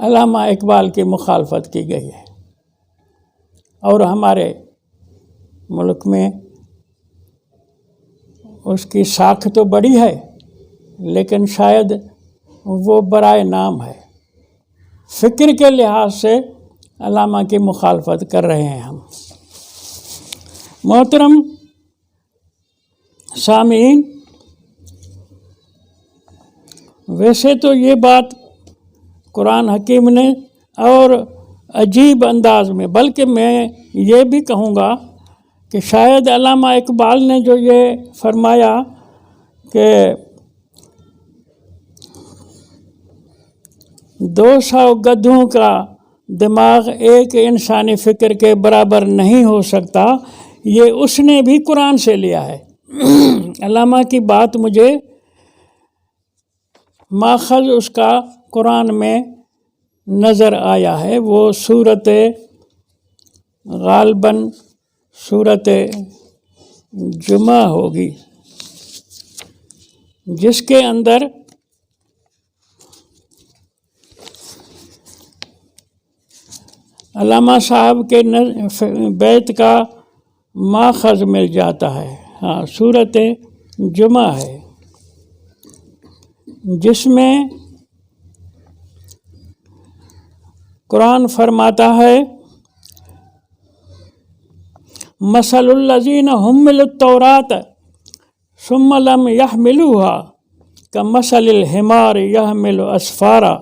علامہ اقبال کی مخالفت کی گئی ہے، اور ہمارے ملک میں اس کی ساکھ تو بڑی ہے، لیکن شاید وہ برائے نام ہے۔ فکر کے لحاظ سے علامہ کی مخالفت کر رہے ہیں ہم۔ محترم سامعین، ویسے تو یہ بات قرآن حکیم نے اور عجیب انداز میں، بلکہ میں یہ بھی کہوں گا کہ شاید علامہ اقبال نے جو یہ فرمایا کہ 200 گدھوں کا دماغ ایک انسانی فکر کے برابر نہیں ہو سکتا، یہ اس نے بھی قرآن سے لیا ہے۔ علامہ کی بات مجھے ماخذ اس کا قرآن میں نظر آیا ہے، وہ سورت غالباً سورت جمعہ ہوگی، جس کے اندر علامہ صاحب کے بیت کا ماخذ مل جاتا ہے۔ ہاں، سورت جمعہ ہے، جس میں قرآن فرماتا ہے مثل الذین حملوا التوراۃ ثم لم یحملوها کمثل الحمار یحمل اسفارا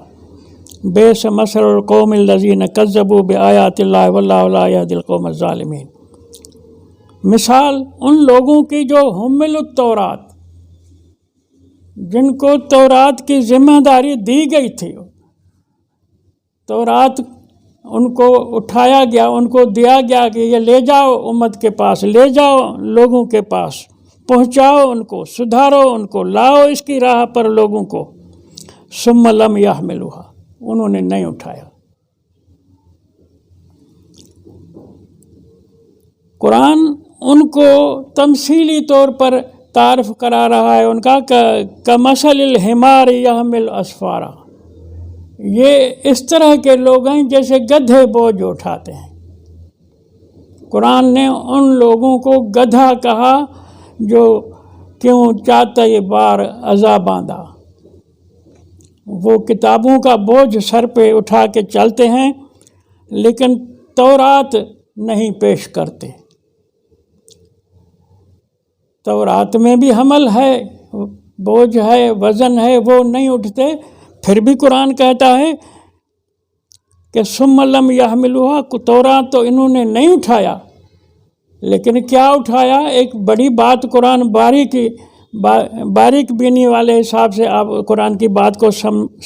بئس مثل القوم الذین کذبوا بآیات اللہ واللہ لا یہدی القوم الظالمین۔ مثال ان لوگوں کی جو حملوا التوراۃ، جن کو تورات کی ذمہ داری دی گئی تھی، تورات ان کو اٹھایا گیا، ان کو دیا گیا کہ یہ لے جاؤ امت کے پاس، لے جاؤ لوگوں کے پاس، پہنچاؤ ان کو، سدھارو ان کو، لاؤ اس کی راہ پر لوگوں کو۔ ثم لم یحملوها، انہوں نے نہیں اٹھایا۔ قرآن ان کو تمثیلی طور پر تعارف کرا رہا ہے ان کا کمثل الحمار یحمل اسفارا، یہ اس طرح کے لوگ ہیں جیسے گدھے بوجھ اٹھاتے ہیں۔ قرآن نے ان لوگوں کو گدھا کہا جو کیوں چاہتا یہ بار عذاب باندھا، وہ کتابوں کا بوجھ سر پہ اٹھا کے چلتے ہیں لیکن تورات نہیں پیش کرتے۔ تورات میں بھی حمل ہے، بوجھ ہے، وزن ہے، وہ نہیں اٹھتے، پھر بھی قرآن کہتا ہے کہ ثم لم یحملوها، تورات تو انہوں نے نہیں اٹھایا، لیکن کیا اٹھایا؟ ایک بڑی بات قرآن باریک بینی والے حساب سے آپ قرآن کی بات کو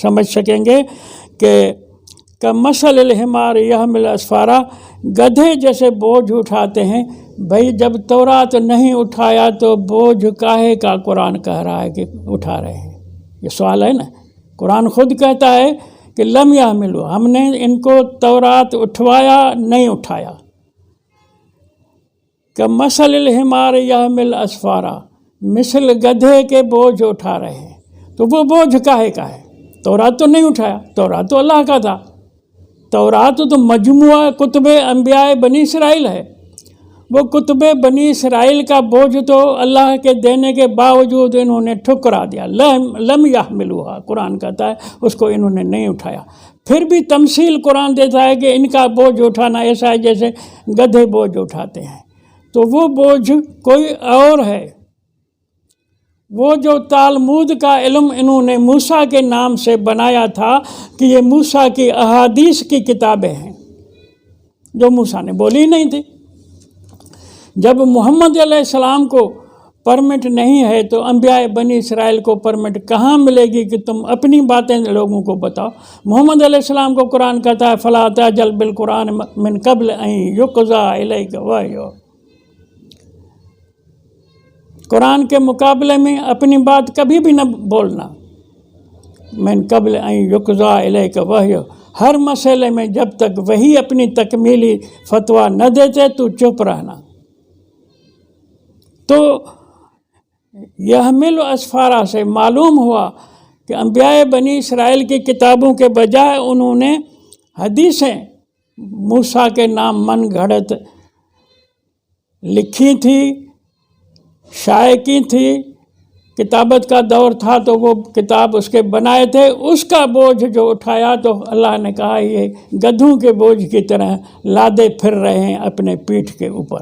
سمجھ سکیں گے کہ کمثل الحمار یحمل اسفارا، گدھے جیسے بوجھ اٹھاتے ہیں۔ بھائی جب تورات نہیں اٹھایا تو بوجھ کاہے کا قرآن کہہ رہا ہے کہ اٹھا رہے ہیں؟ یہ سوال ہے نا۔ قرآن خود کہتا ہے کہ لم یحملوا، ہم نے ان کو تورات اٹھوایا نہیں اٹھایا۔ کمثل الحمار یحمل اسفارا، مثل گدھے کے بوجھ اٹھا رہے ہیں، تو وہ بوجھ کاہے کا ہے؟ تورات تو نہیں اٹھایا، تورات تو اللہ کا تھا، تورات تو مجموعہ کتب انبیاء بنی اسرائیل ہے، وہ کتب بنی اسرائیل کا بوجھ تو اللہ کے دینے کے باوجود انہوں نے ٹھکرا دیا۔ لم یحملوها، قرآن کہتا ہے اس کو انہوں نے نہیں اٹھایا۔ پھر بھی تمثیل قرآن دیتا ہے کہ ان کا بوجھ اٹھانا ایسا ہے جیسے گدھے بوجھ اٹھاتے ہیں، تو وہ بوجھ کوئی اور ہے۔ وہ جو تالمود کا علم انہوں نے موسیٰ کے نام سے بنایا تھا کہ یہ موسیٰ کی احادیث کی کتابیں ہیں، جو موسیٰ نے بولی نہیں تھی۔ جب محمد علیہ السلام کو پرمٹ نہیں ہے تو انبیاء بنی اسرائیل کو پرمٹ کہاں ملے گی کہ تم اپنی باتیں لوگوں کو بتاؤ؟ محمد علیہ السلام کو قرآن کہتا ہے فَلَا تَعْجَلْ بِالْقُرْآنِ مِنْ قَبْلِ أَنْ يُقْضَىٰ إِلَيْكَ وَحْيُهُ، قرآن کے مقابلے میں اپنی بات کبھی بھی نہ بولنا۔ مِنْ قَبْلِ أَنْ يُقْضَىٰ إِلَيْكَ وَحْيُهُ، ہر مسئلے میں جب تک وہی اپنی تکمیلی فتویٰ نہ دیتے تو چپ رہنا۔ تو یحمل اسفارا سے معلوم ہوا کہ کہ انبیاء بنی اسرائیل کی کتابوں کے بجائے انہوں نے حدیثیں موسیٰ کے نام من گھڑت لکھی تھی، شائع کی تھی۔ کتابت کا دور تھا تو وہ کتاب اس کے بنائے تھے، اس کا بوجھ جو اٹھایا تو اللہ نے کہا یہ گدھوں کے بوجھ کی طرح لادے پھر رہے ہیں اپنے پیٹھ کے اوپر۔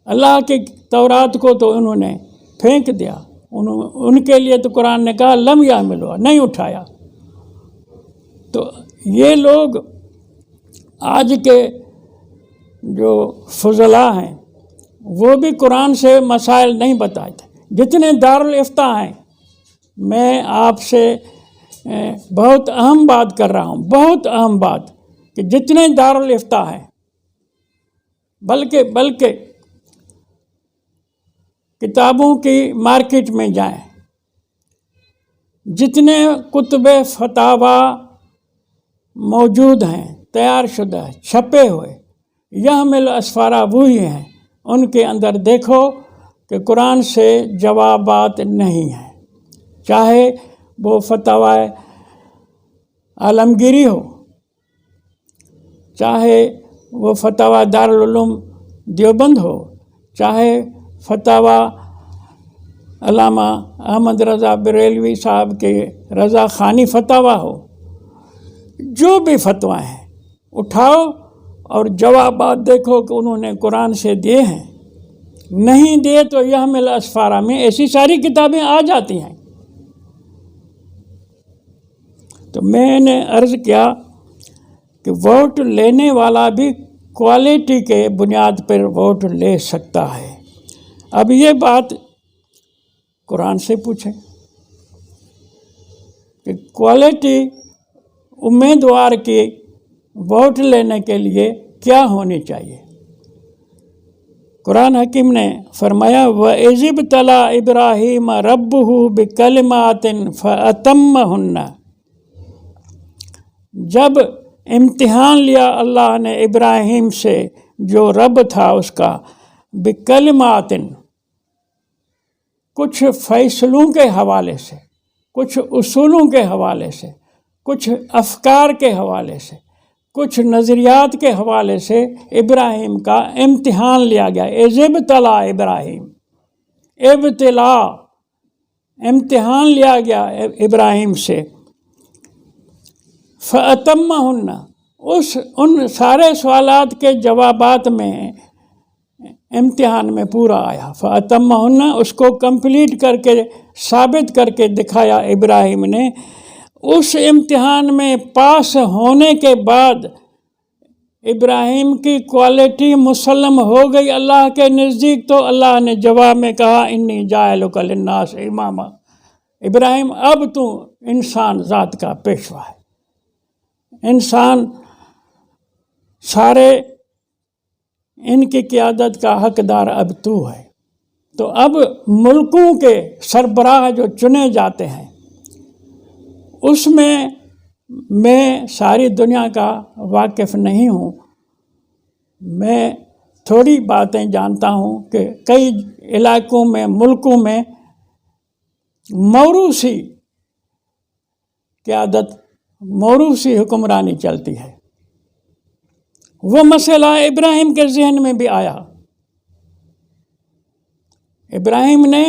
اللہ کی تورات کو تو انہوں نے پھینک دیا، ان کے لیے تو قرآن نے کہا لم یحملوها، نہیں اٹھایا۔ تو یہ لوگ آج کے جو فضلاء ہیں وہ بھی قرآن سے مسائل نہیں بتاتے۔ جتنے دارالافتاء ہیں، میں آپ سے بہت اہم بات کر رہا ہوں، بہت اہم بات، کہ جتنے دارالافتاء ہیں بلکہ کتابوں کی مارکیٹ میں جائیں، جتنے کتب فتاوی موجود ہیں تیار شدہ چھپے ہوئے، یحمل اسفارا وہی ہیں، ان کے اندر دیکھو کہ قرآن سے جوابات نہیں ہیں، چاہے وہ فتاوی عالمگیری ہو، چاہے وہ فتاوی دارالعلوم دیوبند ہو، چاہے فتاوی علامہ احمد رضا بریلوی صاحب کے رضا خانی فتاوی ہو، جو بھی فتویٰ ہیں اٹھاؤ اور جوابات دیکھو کہ انہوں نے قرآن سے دیے ہیں، نہیں دیے تو یحمل اسفارا میں ایسی ساری کتابیں آ جاتی ہیں۔ تو میں نے عرض کیا کہ ووٹ لینے والا بھی کوالٹی کے بنیاد پر ووٹ لے سکتا ہے۔ اب یہ بات قرآن سے پوچھیں کہ کوالٹی امیدوار کی ووٹ لینے کے لیے کیا ہونی چاہیے۔ قرآن حکیم نے فرمایا وَإِذِ ابْتَلَىٰ إِبْرَاهِيمَ رَبُّهُ بِكَلِمَاتٍ فَأَتَمَّهُنَّ، جب امتحان لیا اللہ نے ابراہیم سے جو رب تھا اس کا، بِكَلِمَاتٍ، کچھ فیصلوں کے حوالے سے، کچھ اصولوں کے حوالے سے، کچھ افکار کے حوالے سے، کچھ نظریات کے حوالے سے ابراہیم کا امتحان لیا گیا۔ اِذِ ابْتَلَىٰ ابراہیم، ابتلا، امتحان لیا گیا ابراہیم سے۔ فَأَتَمَّهُنَّ، ان سارے سوالات کے جوابات میں امتحان میں پورا آیا۔ فَأَتَمَّهُنَّ، اس کو کمپلیٹ کر کے ثابت کر کے دکھایا ابراہیم نے۔ اس امتحان میں پاس ہونے کے بعد ابراہیم کی کوالٹی مسلم ہو گئی اللہ کے نزدیک، تو اللہ نے جواب میں کہا انی جاعلک للناس اماما، ابراہیم اب تو انسان ذات کا پیشوا ہے، انسان سارے ان کی قیادت کا حقدار اب تو ہے۔ تو اب ملکوں کے سربراہ جو چنے جاتے ہیں اس میں ساری دنیا کا واقف نہیں ہوں، میں تھوڑی باتیں جانتا ہوں کہ کئی علاقوں میں، ملکوں میں موروثی قیادت، موروثی حکمرانی چلتی ہے۔ وہ مسئلہ ابراہیم کے ذہن میں بھی آیا۔ ابراہیم نے،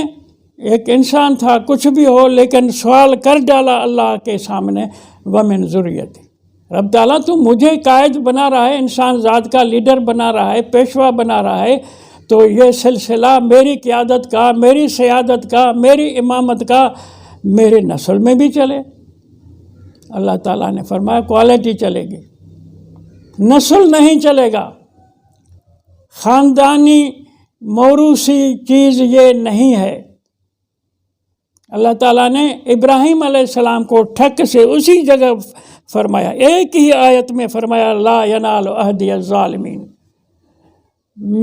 ایک انسان تھا، کچھ بھی ہو لیکن سوال کر ڈالا اللہ کے سامنے، وَمِن ذُرِّيَّتِي، رب تعالیٰ تو مجھے قائد بنا رہا ہے، انسان ذات کا لیڈر بنا رہا ہے، پیشوا بنا رہا ہے، تو یہ سلسلہ میری قیادت کا، میری سیادت کا، میری امامت کا میرے نسل میں بھی چلے۔ اللہ تعالیٰ نے فرمایا کوالٹی چلے گی، نسل نہیں چلے گا، خاندانی موروثی چیز یہ نہیں ہے۔ اللہ تعالیٰ نے ابراہیم علیہ السلام کو ٹھک سے اسی جگہ فرمایا، ایک ہی آیت میں فرمایا لا ینال عہدی الظالمین،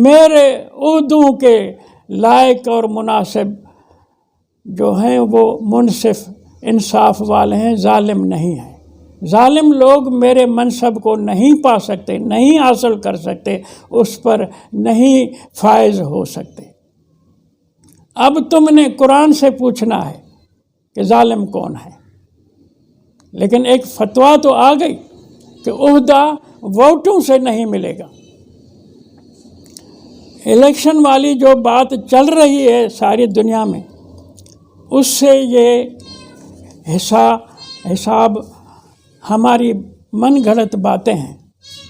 میرے عہدوں کے لائق اور مناسب جو ہیں وہ منصف انصاف والے ہیں، ظالم نہیں ہیں۔ ظالم لوگ میرے منصب کو نہیں پا سکتے، نہیں حاصل کر سکتے، اس پر نہیں فائز ہو سکتے۔ اب تم نے قرآن سے پوچھنا ہے کہ ظالم کون ہے، لیکن ایک فتویٰ تو آ گئی کہ عہدہ ووٹوں سے نہیں ملے گا۔ الیکشن والی جو بات چل رہی ہے ساری دنیا میں، اس سے یہ حساب ہماری من گھڑت باتیں ہیں۔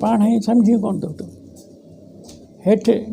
پاڻ ہی سمجھی کون تو ہیٹھ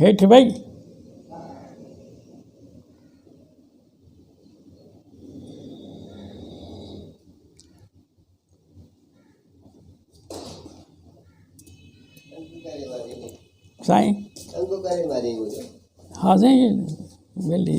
ہیٹھ بھائی سائیں ہاں سائیں ویلی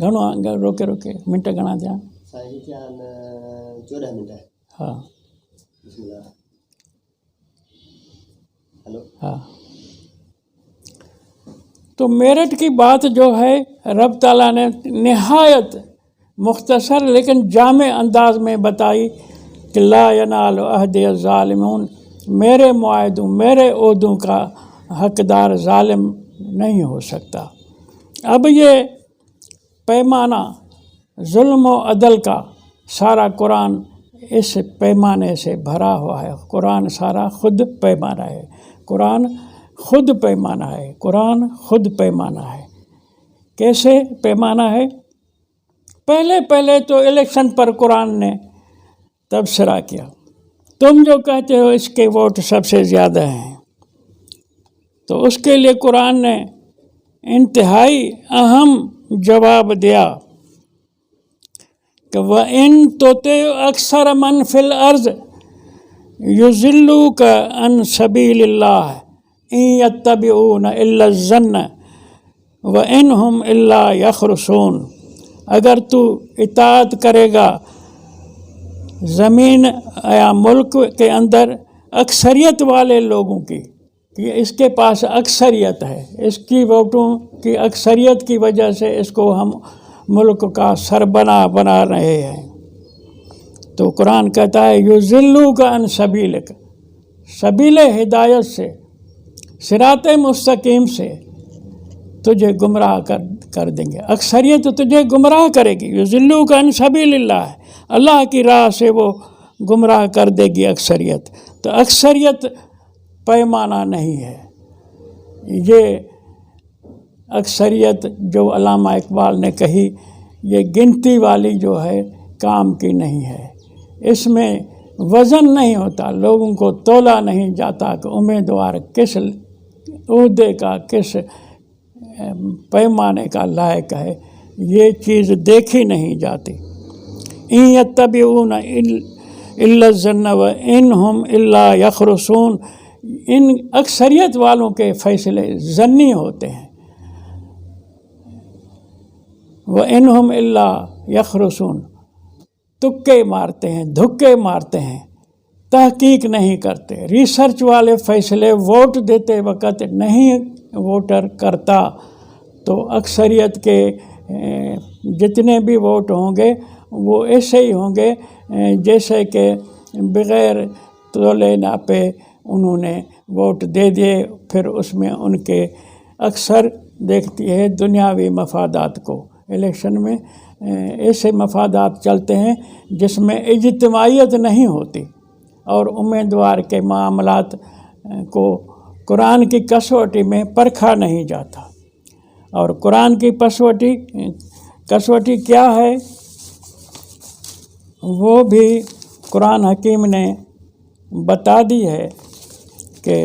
گھڻو روکے روکے منٹ گھڻا تھیا؟ 14 منٹ ہاں بسم اللہ۔ ہلو ہاں، تو میرٹھ کی بات جو ہے رب تعالیٰ نے نہایت مختصر لیکن جامع انداز میں بتائی کہ لا ینال عہد الظالمون، میرے معاہدوں میرے عہدوں کا حقدار ظالم نہیں ہو سکتا۔ اب یہ پیمانہ ظلم و عدل کا سارا قرآن اس پیمانے سے بھرا ہوا ہے۔ قرآن سارا خود پیمانہ ہے، قرآن خود پیمانہ ہے، قرآن خود پیمانہ ہے۔ کیسے پیمانہ ہے؟ پہلے تو الیکشن پر قرآن نے تبصرہ کیا، تم جو کہتے ہو اس کے ووٹ سب سے زیادہ ہیں، تو اس کے لیے قرآن نے انتہائی اہم جواب دیا کہ وَإِن تُطِعْ أَكْثَرَ مَنْ فِي الْأَرْضِ يُضِلُّوكَ عَنْ سَبِيلِ اللَّهِ إِن يَتَّبِعُونَ إِلَّا الظَّنَّ وَإِنْ هُمْ إِلَّا يَخْرُصُونَ، اگر تو اطاعت کرے گا زمین یا ملک کے اندر اکثریت والے لوگوں کی، کہ اس کے پاس اکثریت ہے، اس کی ووٹوں کی اکثریت کی وجہ سے اس کو ہم ملک کا سربراہ بنا رہے ہیں، تو قرآن کہتا ہے یضلوک عن سبیلک، سبیل ہدایت سے، صراط مستقیم سے تجھے گمراہ کر دیں گے، اکثریت تجھے گمراہ کرے گی۔ یضلوک عن سبیل اللہ، اللہ کی راہ سے وہ گمراہ کر دے گی اکثریت۔ تو اکثریت پیمانہ نہیں ہے، یہ اکثریت جو علامہ اقبال نے کہی، یہ گنتی والی جو ہے کام کی نہیں ہے، اس میں وزن نہیں ہوتا، لوگوں کو تولا نہیں جاتا کہ امیدوار کس عہدے کا کس پیمانے کا لائق ہے، یہ چیز دیکھی نہیں جاتی۔ ان یتبعون الا الظن وان ہم الا یخرصون، ان اکثریت والوں کے فیصلے ظنی ہوتے ہیں، وَإِنْهُمْ إِلَّا يَخْرُصُونَ، تکے مارتے ہیں، دھکے مارتے ہیں، تحقیق نہیں کرتے۔ ریسرچ والے فیصلے ووٹ دیتے وقت نہیں ووٹر کرتا، تو اکثریت کے جتنے بھی ووٹ ہوں گے وہ ایسے ہی ہوں گے جیسے کہ بغیر تولے ناپے انہوں نے ووٹ دے دیے، پھر اس میں ان کے اکثر دیکھتی ہے دنیاوی مفادات کو۔ الیکشن میں ایسے مفادات چلتے ہیں جس میں اجتماعیت نہیں ہوتی، اور امیدوار کے معاملات کو قرآن کی کسوٹی میں پرکھا نہیں جاتا۔ اور قرآن کی کسوٹی کیا ہے، وہ بھی قرآن حکیم نے بتا دی ہے کہ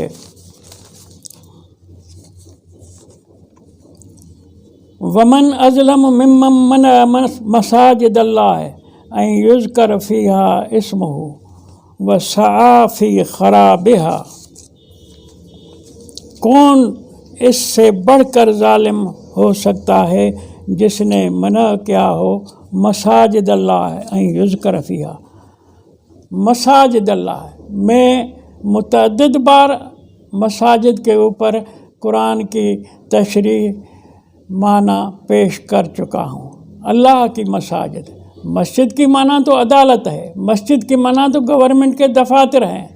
ومن ازلم ممن منع مساجد اللہ ان یذکر فیہا اسمہ وسعی فی خرابہا، کون اس سے بڑھ کر ظالم ہو سکتا ہے جس نے منع کیا ہو مساجد اللہ ان یذکر فیہا، مساجد اللہ۔ میں متعدد بار مساجد کے اوپر قرآن کی تشریح معنی پیش کر چکا ہوں۔ اللہ کی مساجد، مسجد کی معنی تو عدالت ہے، مسجد کی معنی تو گورنمنٹ کے دفاتر ہیں،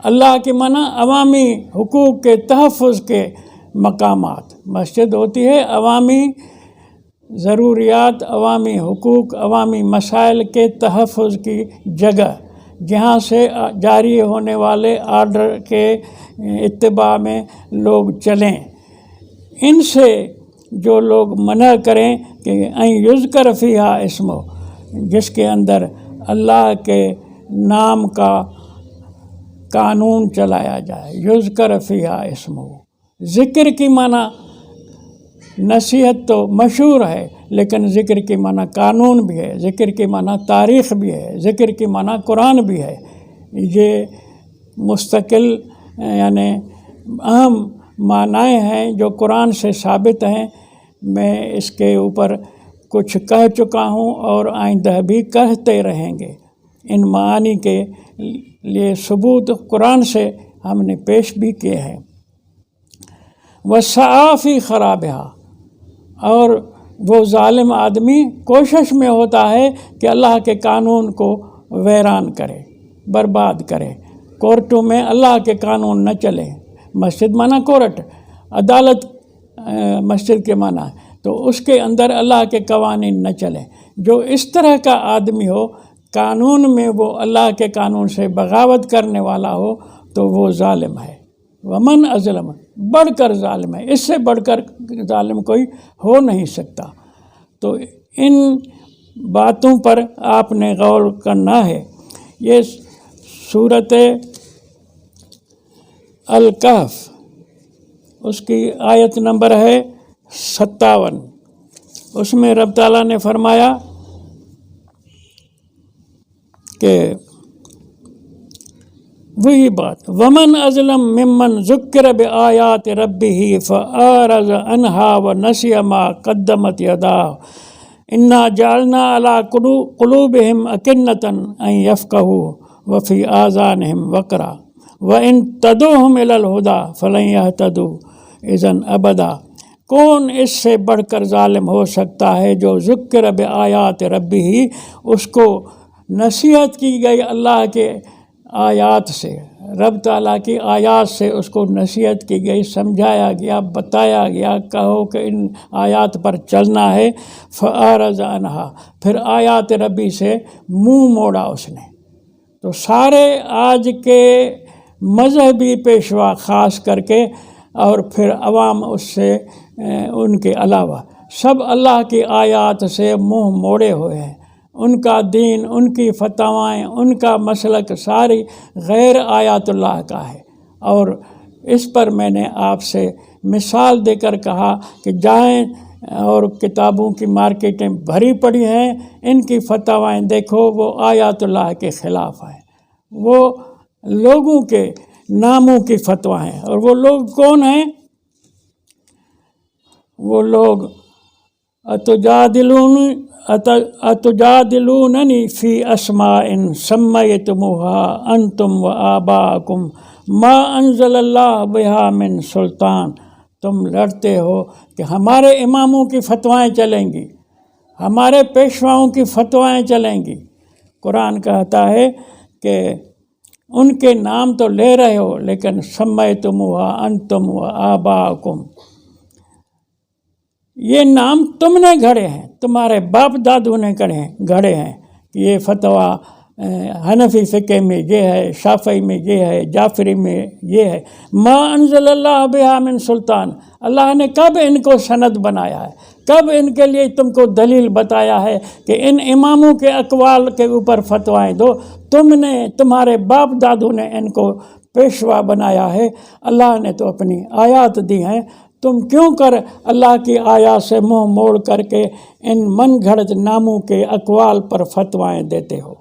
اللہ کی معنی عوامی حقوق کے تحفظ کے مقامات۔ مسجد ہوتی ہے عوامی ضروریات، عوامی حقوق، عوامی مسائل کے تحفظ کی جگہ، جہاں سے جاری ہونے والے آرڈر کے اتباع میں لوگ چلیں۔ ان سے جو لوگ منع کریں کہ ان یذکر فیہا اسمہ، جس کے اندر اللہ کے نام کا قانون چلایا جائے، یذکر فیہا اسمہ۔ ذکر کی معنی نصیحت تو مشہور ہے، لیکن ذکر کی معنی قانون بھی ہے، ذکر کی معنی تاریخ بھی ہے، ذکر کی معنی قرآن بھی ہے۔ یہ مستقل یعنی اہم معنی ہیں جو قرآن سے ثابت ہیں۔ میں اس کے اوپر کچھ کہہ چکا ہوں اور آئندہ بھی کہتے رہیں گے۔ ان معانی کے لیے ثبوت قرآن سے ہم نے پیش بھی کیے ہیں۔ وسعی فی خرابہا، اور وہ ظالم آدمی کوشش میں ہوتا ہے کہ اللہ کے قانون کو ویران کرے، برباد کرے۔ کورٹوں میں اللہ کے قانون نہ چلے، مسجد مانا کورٹ، عدالت مسجد کے معنی، تو اس کے اندر اللہ کے قوانین نہ چلے۔ جو اس طرح کا آدمی ہو، قانون میں وہ اللہ کے قانون سے بغاوت کرنے والا ہو، تو وہ ظالم ہے۔ ومن ازلم، بڑھ کر ظالم ہے، اس سے بڑھ کر ظالم کوئی ہو نہیں سکتا۔ تو ان باتوں پر آپ نے غور کرنا ہے۔ یہ سورۃ الکہف، اس کی آیت نمبر ہے 57۔ اس میں رب تعالیٰ نے فرمایا کہ وہی بات، ومن ازلم ممن ذکر بآیات ربہ فأعرض عنہا ونسی ما قدمت یداہ انا جعلنا علی قلوبہم اکنۃ ان یفقہوا وفی آذانہم وقرا وان تدعوہم الی الہدی فلن یہتدوا اذا ابدا۔ کون اس سے بڑھ کر ظالم ہو سکتا ہے جو ذکر بآیات ربہ، اس کو نصیحت کی گئی اللہ کے آیات سے، رب تعالیٰ کی آیات سے اس کو نصیحت کی گئی، سمجھایا گیا، بتایا گیا، کہو کہ ان آیات پر چلنا ہے۔ فأعرض عنہا، پھر آیات ربی سے منہ موڑا اس نے۔ تو سارے آج کے مذہبی پیشوا خاص کر کے، اور پھر عوام اس سے ان کے علاوہ سب اللہ کی آیات سے منہ موڑے ہوئے ہیں۔ ان کا دین، ان کی فتوائیں، ان کا مسلک ساری غیر آیات اللہ کا ہے۔ اور اس پر میں نے آپ سے مثال دے کر کہا کہ جائیں اور کتابوں کی مارکیٹیں بھری پڑی ہیں، ان کی فتوائیں دیکھو، وہ آیات اللہ کے خلاف ہیں، وہ لوگوں کے ناموں کی فتویٰ ہیں۔ اور وہ لوگ کون ہیں؟ وہ لوگ اتجادلوننی فی اسماء سمیتموها انتم وآباؤکم ما انزل اللہ بہا من سلطان۔ تم لڑتے ہو کہ ہمارے اماموں کی فتوائیں چلیں گی، ہمارے پیشواؤں کی فتوائیں چلیں گی۔ قرآن کہتا ہے کہ ان کے نام تو لے رہے ہو، لیکن سمیتموها انتم وآباؤکم، یہ نام تم نے گھڑے ہیں، تمہارے باپ دادوں نے گھڑے ہیں۔ یہ فتویٰ حنفی فقہ میں یہ ہے، شافعی میں یہ ہے، جعفری میں یہ ہے۔ ما انزل اللہ بہا من سلطان، اللہ نے کب ان کو سند بنایا ہے، کب ان کے لیے تم کو دلیل بتایا ہے کہ ان اماموں کے اقوال کے اوپر فتوائیں دو؟ تم نے، تمہارے باپ دادوں نے ان کو پیشوا بنایا ہے۔ اللہ نے تو اپنی آیات دی ہیں، تم کیوں کر اللہ کی آیات سے منہ موڑ کر کے ان من گھڑت ناموں کے اقوال پر فتوائیں دیتے ہو؟